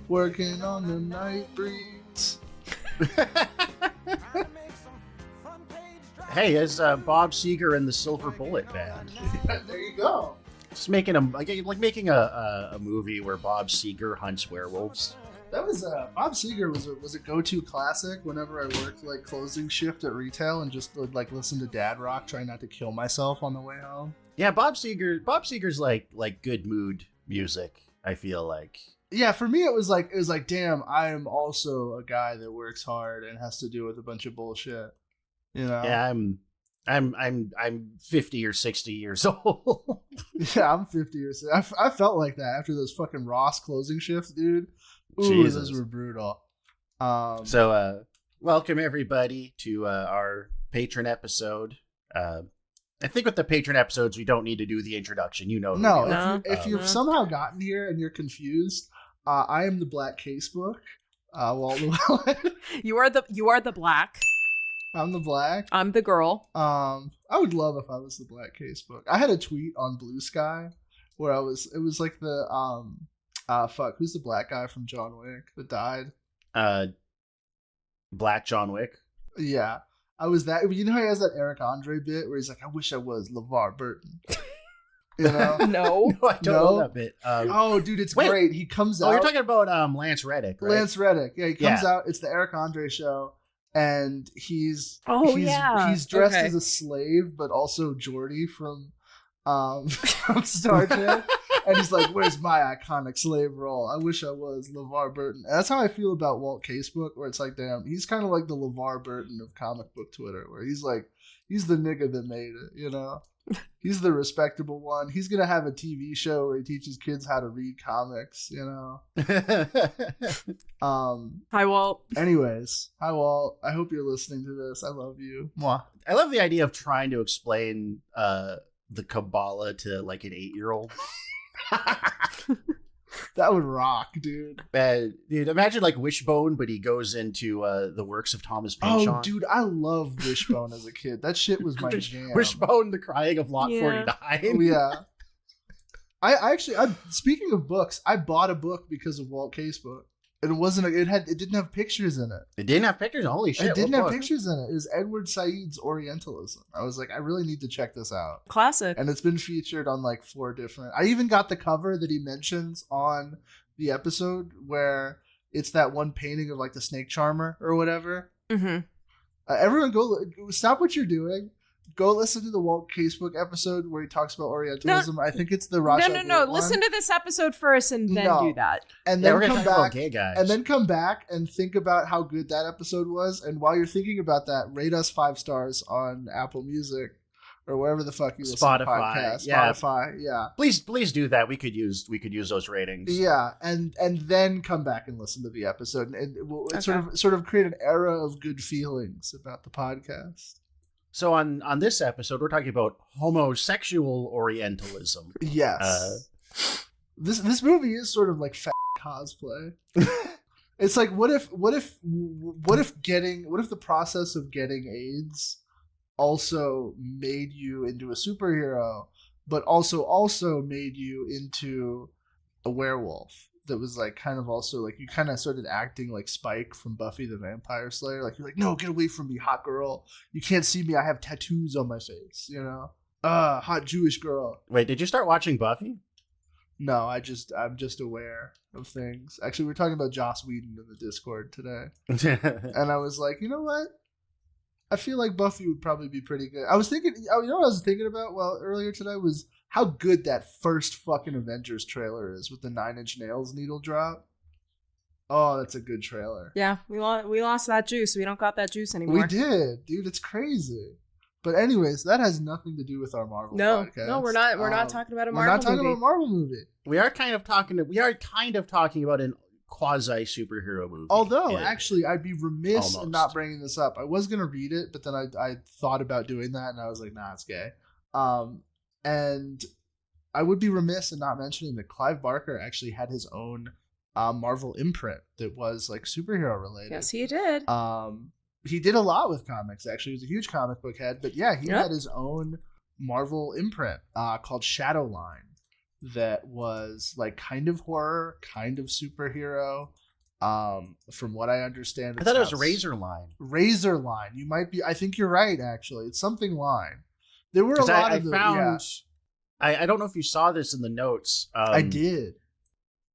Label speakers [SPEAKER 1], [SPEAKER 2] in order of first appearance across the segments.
[SPEAKER 1] working on the Nightbreeds.
[SPEAKER 2] Hey, it's Bob Seger and the Silver Bullet Band.
[SPEAKER 1] There you go.
[SPEAKER 2] Just making a movie where Bob Seger hunts werewolves.
[SPEAKER 1] That was Bob Seger was a go-to classic whenever I worked like closing shift at retail and just would like listen to dad rock, trying not to kill myself on the way home.
[SPEAKER 2] Yeah, Bob Seger's like good mood music, I feel like.
[SPEAKER 1] Yeah, for me it was like damn, I am also a guy that works hard and has to deal with a bunch of bullshit. You know?
[SPEAKER 2] Yeah, I'm 50 or 60 years old.
[SPEAKER 1] Yeah, I'm 50 or 60. I felt like that after those fucking Ross closing shifts, dude. Ooh,
[SPEAKER 2] Jesus.
[SPEAKER 1] Those were brutal.
[SPEAKER 2] So, welcome everybody to our patron episode. I think with the patron episodes, we don't need to do the introduction. You know.
[SPEAKER 1] No, if you've somehow gotten here and you're confused, I am the Black Casebook. Walt Llewellyn.
[SPEAKER 3] You are the black.
[SPEAKER 1] I'm the black.
[SPEAKER 3] I'm the girl.
[SPEAKER 1] I would love if I was the Black Casebook. I had a tweet on Blue Sky where it was like the who's the black guy from John Wick that died?
[SPEAKER 2] Black John Wick.
[SPEAKER 1] Yeah. I was that. You know how he has that Eric Andre bit where he's like, I wish I was LeVar Burton. You know?
[SPEAKER 3] No,
[SPEAKER 2] I don't know that bit.
[SPEAKER 1] Oh, dude, it's great. He comes out.
[SPEAKER 2] Oh, you're talking about Lance Reddick, right?
[SPEAKER 1] Lance Reddick. Yeah, he comes out. It's the Eric Andre show. And he's dressed as a slave, but also Geordi from Star Trek. And he's like, where's my iconic slave role? I wish I was LeVar Burton. And that's how I feel about Walt Casebook, where it's like, damn, he's kind of like the LeVar Burton of comic book Twitter, where he's like, he's the nigga that made it, you know? He's the respectable one. He's going to have a TV show where he teaches kids how to read comics, you know?
[SPEAKER 3] Hi, Walt.
[SPEAKER 1] Anyways, hi, Walt. I hope you're listening to this. I love you. Mwah.
[SPEAKER 2] I love the idea of trying to explain the Kabbalah to like an 8-year-old.
[SPEAKER 1] That would rock, dude.
[SPEAKER 2] Dude, imagine like Wishbone, but he goes into the works of Thomas Pynchon.
[SPEAKER 1] Oh, dude, I loved Wishbone as a kid. That shit was my jam.
[SPEAKER 2] Wishbone, the crying of Lot 49.
[SPEAKER 1] Oh, yeah. I speaking of books, I bought a book because of Walt Casebook. And it didn't have pictures in it.
[SPEAKER 2] It didn't have pictures? Holy shit.
[SPEAKER 1] It didn't have pictures in it. It was Edward Said's Orientalism. I was like, I really need to check this out.
[SPEAKER 3] Classic. And
[SPEAKER 1] it's been featured on like 4 different. I even got the cover that he mentions on the episode where it's that one painting of like the snake charmer or whatever.
[SPEAKER 3] Mm-hmm.
[SPEAKER 1] Everyone go stop what you're doing. Go listen to the Walt Casebook episode where he talks about Orientalism. No, I think it's the Raja.
[SPEAKER 3] No. Listen to this episode first and then do that.
[SPEAKER 1] And then come back. And then come back and think about how good that episode was. And while you're thinking about that, rate us 5 stars on Apple Music or wherever the fuck you listen to podcasts.
[SPEAKER 2] Yeah.
[SPEAKER 1] Spotify. Yeah.
[SPEAKER 2] Please do that. We could use those ratings.
[SPEAKER 1] Yeah, and then come back and listen to the episode, and we'll sort of create an era of good feelings about the podcast.
[SPEAKER 2] So on this episode, we're talking about homosexual Orientalism.
[SPEAKER 1] Yes. This movie is sort of like fat cosplay. It's like, what if the process of getting AIDS also made you into a superhero, but also made you into a werewolf? That was like kind of also like you kind of started acting like Spike from Buffy the Vampire Slayer. Like you're like, no, get away from me, hot girl. You can't see me. I have tattoos on my face, you know? Hot Jewish girl.
[SPEAKER 2] Wait, did you start watching Buffy?
[SPEAKER 1] No, I'm just aware of things. Actually, we were talking about Joss Whedon in the Discord today. And I was like, you know what? I feel like Buffy would probably be pretty good. I was thinking, you know what I was thinking about earlier today was how good that first fucking Avengers trailer is with the 9 Inch Nails needle drop. Oh, that's a good trailer.
[SPEAKER 3] Yeah, we lost that juice. We don't got that juice anymore.
[SPEAKER 1] We did, dude. It's crazy. But anyways, that has nothing to do with our Marvel podcast.
[SPEAKER 3] No, we're not. We're not talking about a Marvel movie.
[SPEAKER 1] We're not talking about a Marvel movie.
[SPEAKER 2] We are kind of talking about an quasi superhero movie.
[SPEAKER 1] Although, actually, I'd be remiss in not bringing this up. I was gonna read it, but then I thought about doing that, and I was like, nah, it's gay. And I would be remiss in not mentioning that Clive Barker actually had his own Marvel imprint that was like superhero related.
[SPEAKER 3] Yes, he did.
[SPEAKER 1] He did a lot with comics, actually. He was a huge comic book head. But yeah, he had his own Marvel imprint called Shadowline. that was like kind of horror, kind of superhero. From what I understand,
[SPEAKER 2] I thought it was Razorline.
[SPEAKER 1] Razorline. You might be. I think you're right. Actually, it's something line. There were a lot of
[SPEAKER 2] found. I don't know if you saw this in the notes.
[SPEAKER 1] I did.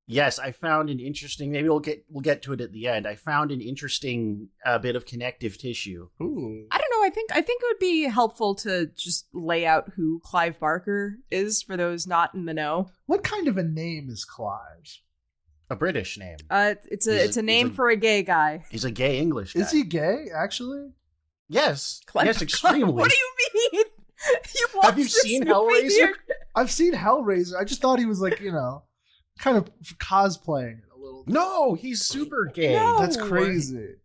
[SPEAKER 2] Yes, I found an interesting. Maybe we'll get to it at the end. I found an interesting bit of connective tissue.
[SPEAKER 1] Ooh.
[SPEAKER 3] I don't know. I think it would be helpful to just lay out who Clive Barker is for those not in the know.
[SPEAKER 1] What kind of a name is Clive?
[SPEAKER 2] A British name.
[SPEAKER 3] It's a name for a gay guy.
[SPEAKER 2] He's a gay English guy.
[SPEAKER 1] Is he gay? Actually?
[SPEAKER 2] Yes.
[SPEAKER 3] Clive
[SPEAKER 2] yes, extremely.
[SPEAKER 3] What do you mean?
[SPEAKER 2] Have you seen Hellraiser?
[SPEAKER 1] I've seen Hellraiser. I just thought he was like, kind of cosplaying it a little bit.
[SPEAKER 2] No, he's super gay.
[SPEAKER 3] No.
[SPEAKER 1] That's crazy.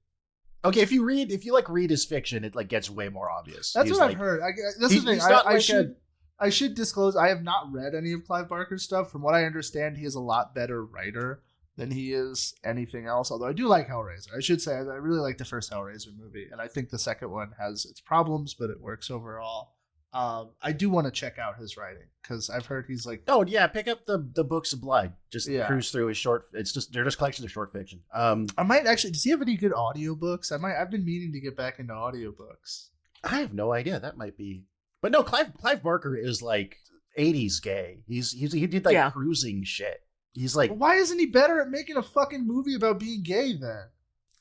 [SPEAKER 2] Okay, if you read his fiction, it like gets way more obvious.
[SPEAKER 1] That's what I've heard. That's the thing. I should disclose. I have not read any of Clive Barker's stuff. From what I understand, he is a lot better writer than he is anything else. Although I do like Hellraiser. I should say I really like the first Hellraiser movie, and I think the second one has its problems, but it works overall. I do want to check out his writing because I've heard he's like,
[SPEAKER 2] oh yeah, pick up the Books of Blood. Just cruise through his short. They're just collections of short fiction.
[SPEAKER 1] I might actually. Does he have any good audiobooks? I've been meaning to get back into audiobooks.
[SPEAKER 2] I have no idea. That might be, but no. Clive Barker is like 80s gay. He did like cruising shit. He's like,
[SPEAKER 1] why isn't he better at making a fucking movie about being gay then?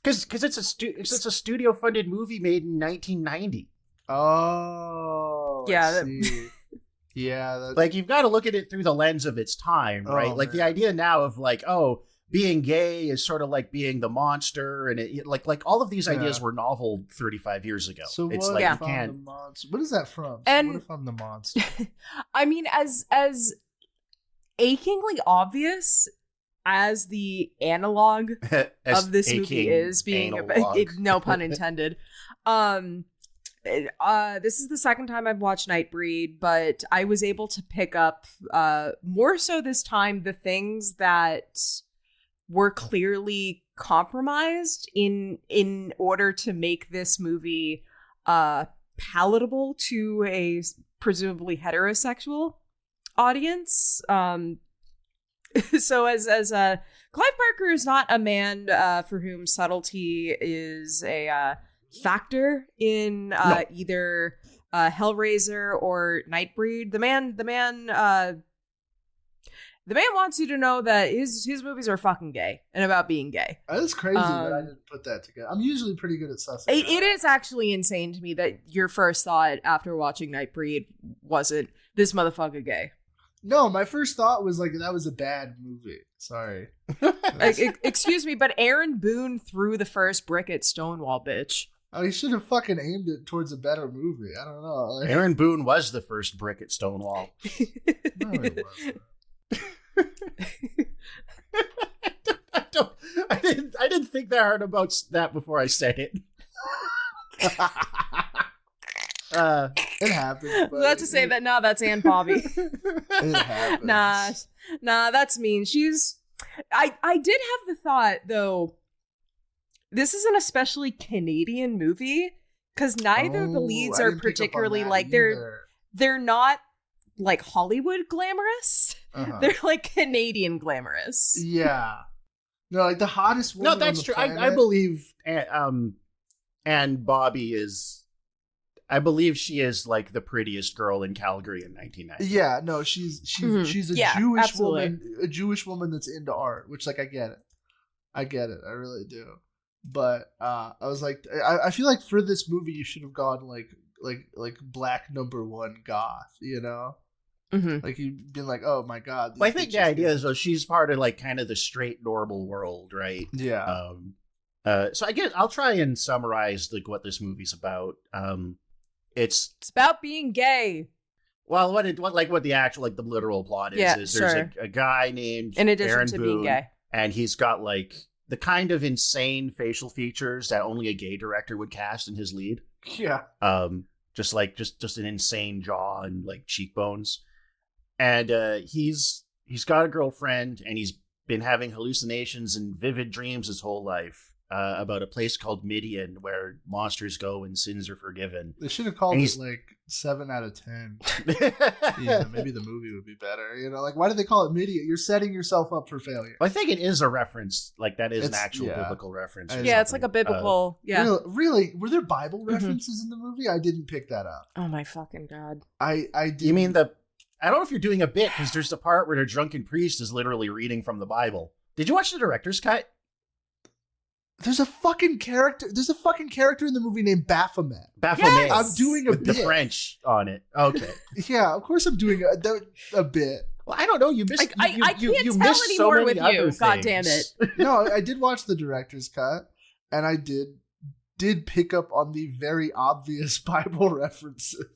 [SPEAKER 2] Because it's a studio funded movie made in 1990.
[SPEAKER 1] Oh,
[SPEAKER 3] yeah.
[SPEAKER 1] Yeah,
[SPEAKER 2] like you've got to look at it through the lens of its time, right? Like the idea now of like, oh, being gay is sort of like being the monster, and it like all of these ideas were novel 35 years ago.
[SPEAKER 1] So
[SPEAKER 2] it's
[SPEAKER 1] what
[SPEAKER 2] like
[SPEAKER 1] if
[SPEAKER 2] you
[SPEAKER 1] I'm
[SPEAKER 2] can't.
[SPEAKER 1] the monster? What is that from?
[SPEAKER 3] And
[SPEAKER 1] what if I'm the monster?
[SPEAKER 3] I mean, as achingly obvious as the analog of this movie is being, no pun intended. This is the second time I've watched Nightbreed, but I was able to pick up more so this time the things that were clearly compromised in order to make this movie palatable to a presumably heterosexual audience. So as Clive Barker is not a man for whom subtlety is a factor in either Hellraiser or Nightbreed. The man wants you to know that his movies are fucking gay and about being gay.
[SPEAKER 1] That's crazy that I didn't put that together. I'm usually pretty good at sussing.
[SPEAKER 3] It is actually insane to me that your first thought after watching Nightbreed wasn't this motherfucker gay.
[SPEAKER 1] No, my first thought was like that was a bad movie. Sorry.
[SPEAKER 3] Excuse me, but Aaron Boone threw the first brick at Stonewall, bitch.
[SPEAKER 1] Oh, he should have fucking aimed it towards a better movie. I don't know. Like,
[SPEAKER 2] Aaron Boone was the first brick at Stonewall.
[SPEAKER 1] No, he wasn't.
[SPEAKER 2] I didn't think that hard about that before I said it.
[SPEAKER 1] It happened.
[SPEAKER 3] Not to say that. No, that's Ann Bobby.
[SPEAKER 1] It happens.
[SPEAKER 3] Nah, that's mean. I did have the thought though. This is an especially Canadian movie because neither of the leads are particularly like they're not like Hollywood glamorous. Uh-huh. They're like Canadian glamorous.
[SPEAKER 1] Yeah. No, like the hottest woman.
[SPEAKER 2] No, that's
[SPEAKER 1] on the
[SPEAKER 2] true.
[SPEAKER 1] planet.
[SPEAKER 2] I believe Ann Bobby is. I believe she is like the prettiest girl in Calgary in 1990.
[SPEAKER 1] Yeah, no, she's a Jewish woman, a Jewish woman that's into art, which like I get it, I really do. But I was like, I feel like for this movie you should have gone like black #1 goth, you know? Mm-hmm. Like you'd been like, oh my god.
[SPEAKER 2] Well, I think the idea is though she's part of like kind of the straight normal world, right?
[SPEAKER 1] Yeah.
[SPEAKER 2] So I guess I'll try and summarize like what this movie's about. It's
[SPEAKER 3] about being gay.
[SPEAKER 2] Well, what the actual like the literal plot is there's a guy named
[SPEAKER 3] in addition
[SPEAKER 2] Aaron
[SPEAKER 3] to
[SPEAKER 2] Boone,
[SPEAKER 3] being gay,
[SPEAKER 2] and he's got like the kind of insane facial features that only a gay director would cast in his lead.
[SPEAKER 1] Yeah.
[SPEAKER 2] Just an insane jaw and like cheekbones, and he's got a girlfriend and he's been having hallucinations and vivid dreams his whole life. about a place called Midian where monsters go and sins are forgiven.
[SPEAKER 1] They should have called it like 7 out of 10. Yeah, maybe the movie would be better. You know, like why did they call it Midian? You're setting yourself up for failure.
[SPEAKER 2] Well, I think it is a reference. Like that is an actual biblical reference.
[SPEAKER 3] Yeah, it's like a biblical.
[SPEAKER 1] Really? Were there Bible references in the movie? I didn't pick that up.
[SPEAKER 3] Oh my fucking god!
[SPEAKER 1] I did.
[SPEAKER 2] You mean I don't know if you're doing a bit because there's the part where the drunken priest is literally reading from the Bible. Did you watch the director's cut?
[SPEAKER 1] There's a fucking character in the movie named Baphomet.
[SPEAKER 2] Baphomet.
[SPEAKER 3] Yes!
[SPEAKER 1] I'm doing a bit.
[SPEAKER 2] The French on it. Okay.
[SPEAKER 1] Yeah, of course I'm doing a bit.
[SPEAKER 2] Well, I don't know. You missed.
[SPEAKER 3] I can't
[SPEAKER 2] you
[SPEAKER 3] tell
[SPEAKER 2] missed so
[SPEAKER 3] anymore
[SPEAKER 2] many
[SPEAKER 3] with you.
[SPEAKER 2] other
[SPEAKER 3] God damn
[SPEAKER 2] things.
[SPEAKER 3] it.
[SPEAKER 1] No, I did watch the director's cut, and I did pick up on the very obvious Bible references.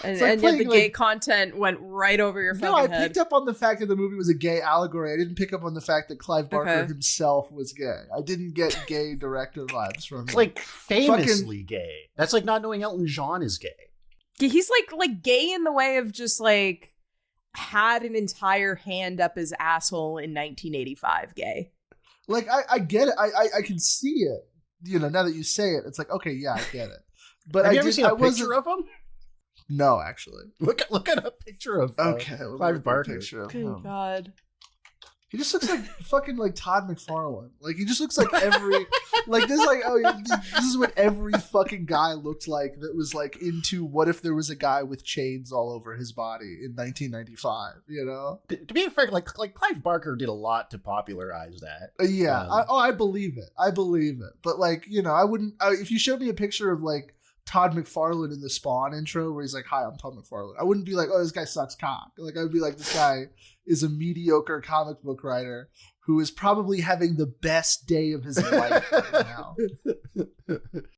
[SPEAKER 3] And yet the gay content went right over your fucking head.
[SPEAKER 1] No, I picked up on the fact that the movie was a gay allegory. I didn't pick up on the fact that Clive Barker himself was gay. I didn't get gay director vibes from him.
[SPEAKER 2] It's like famously gay. That's like not knowing Elton John is gay.
[SPEAKER 3] He's like gay in the way of just like had an entire hand up his asshole in 1985 gay.
[SPEAKER 1] Like I get it. I can see it. You know, now that you say it, it's like, okay, yeah, I get it. But
[SPEAKER 2] have you ever seen a picture of him?
[SPEAKER 1] No, actually.
[SPEAKER 2] Look at a picture of Clive Barker.
[SPEAKER 1] Picture of
[SPEAKER 3] Good God.
[SPEAKER 1] He just looks like fucking like Todd McFarlane. Like he just looks like every like this this is what every fucking guy looked like that was like into what if there was a guy with chains all over his body in 1995, you know?
[SPEAKER 2] To be fair, like Clive Barker did a lot to popularize that.
[SPEAKER 1] I believe it. I believe it. But like, you know, I wouldn't if you showed me a picture of like Todd McFarlane in the Spawn intro where he's like, "Hi, I'm Todd McFarlane." I wouldn't be like, "Oh, this guy sucks cock." Like I would be like, "This guy is a mediocre comic book writer who is probably having the best day of his life right now."